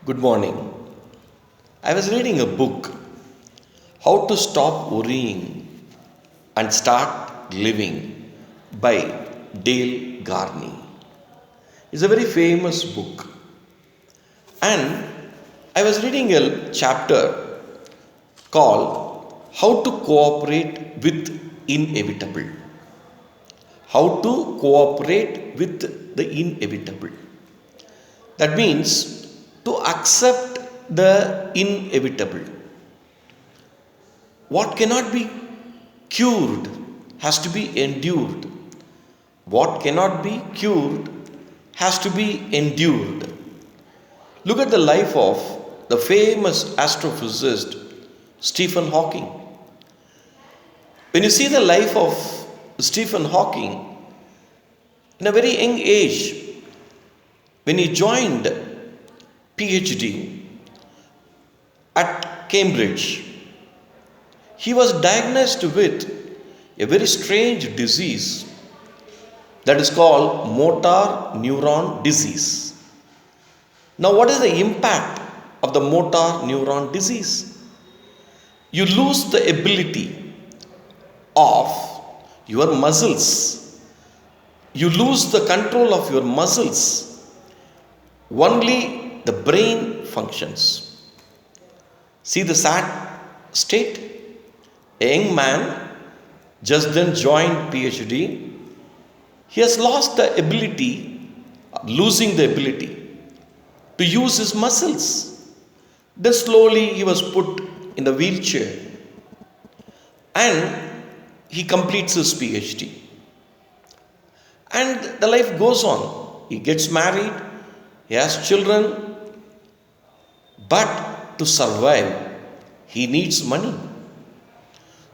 Good morning. I was reading a book, How to Stop Worrying and Start Living by Dale Carnegie. It's a very famous book. And I was reading a chapter called How to Cooperate with Inevitable. How to cooperate with the inevitable. That means to accept the inevitable. What cannot be cured has to be endured. What cannot be cured has to be endured. Look at the life of the famous astrophysicist Stephen Hawking. When you see the life of Stephen Hawking, in a very young age, when he joined PhD at Cambridge, he was diagnosed with a very strange disease that is called motor neuron disease. Now, what is the impact of the motor neuron disease? You lose the ability of your muscles. You lose the control of your muscles. Only the brain functions. See the sad state? A young man just then joined PhD. He has lost the ability, losing the ability to use his muscles. Then slowly he was put in the wheelchair and he completes his PhD. And the life goes on. He gets married, he has children, but to survive, he needs money.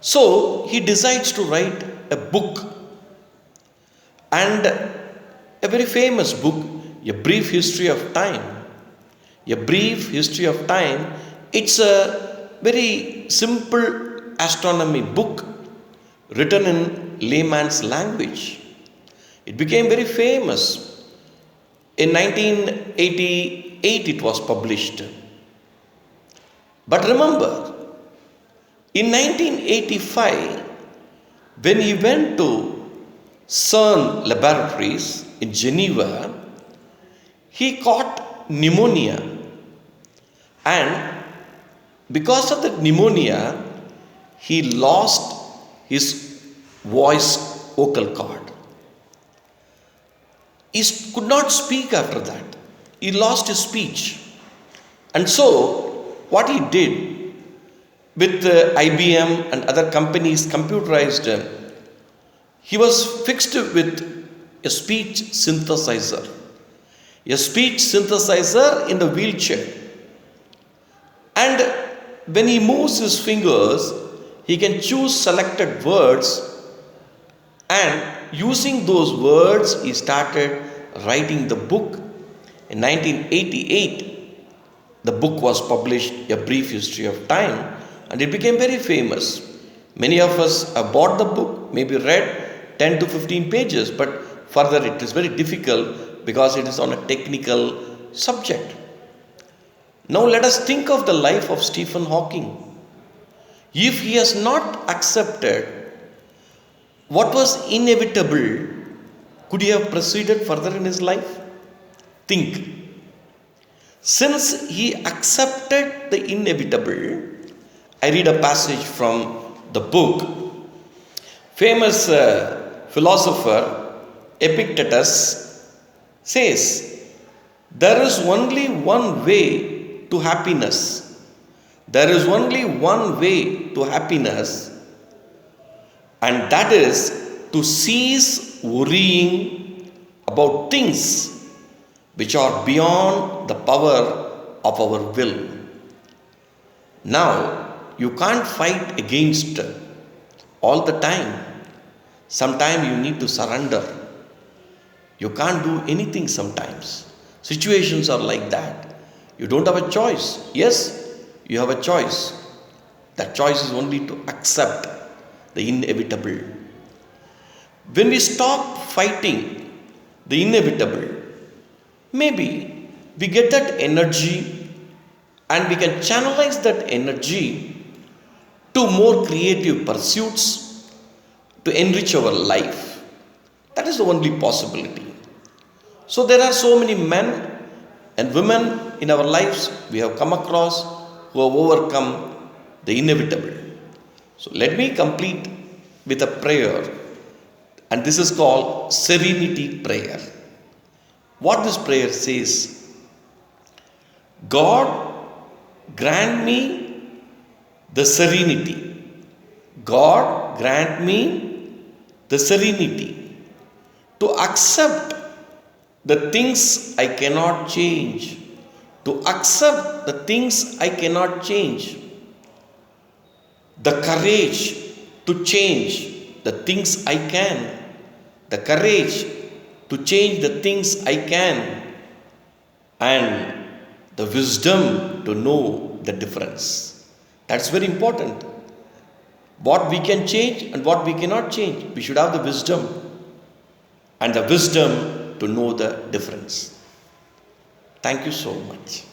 So he decides to write a book, and a very famous book, A Brief History of Time. A Brief History of Time, it's a very simple astronomy book written in layman's language. It became very famous. In 1988 it was published. But remember, in 1985, when he went to CERN laboratories in Geneva, he caught pneumonia. And because of that pneumonia, he lost his vocal cord. He could not speak after that. He lost his speech. And so, what he did with IBM and other companies computerized, he was fixed with a speech synthesizer. A speech synthesizer in the wheelchair. And when he moves his fingers, he can choose selected words, and using those words, he started writing the book. In 1988, the book was published, A Brief History of Time, and it became very famous. Many of us have bought the book, maybe read 10 to 15 pages, but further it is very difficult because it is on a technical subject. Now let us think of the life of Stephen Hawking. If he has not accepted what was inevitable, could he have proceeded further in his life? Think. Since he accepted the inevitable, I read a passage from the book. Famous philosopher Epictetus says, there is only one way to happiness. There is only one way to happiness, and that is to cease worrying about things which are beyond the power of our will. Now, you can't fight against all the time. Sometimes you need to surrender. You can't do anything sometimes. Situations are like that. You don't have a choice. Yes, you have a choice. That choice is only to accept the inevitable. When we stop fighting the inevitable, maybe we get that energy and we can channelize that energy to more creative pursuits to enrich our life. That is the only possibility. So there are so many men and women in our lives we have come across who have overcome the inevitable. So let me complete with a prayer, and this is called Serenity Prayer. What this prayer says: God, grant me the serenity. God, grant me the serenity to accept the things I cannot change. To accept the things I cannot change. The courage to change the things I can. The courage to change the things I can. And the wisdom to know the difference. That's very important. What we can change and what we cannot change. We should have the wisdom. And the wisdom to know the difference. Thank you so much.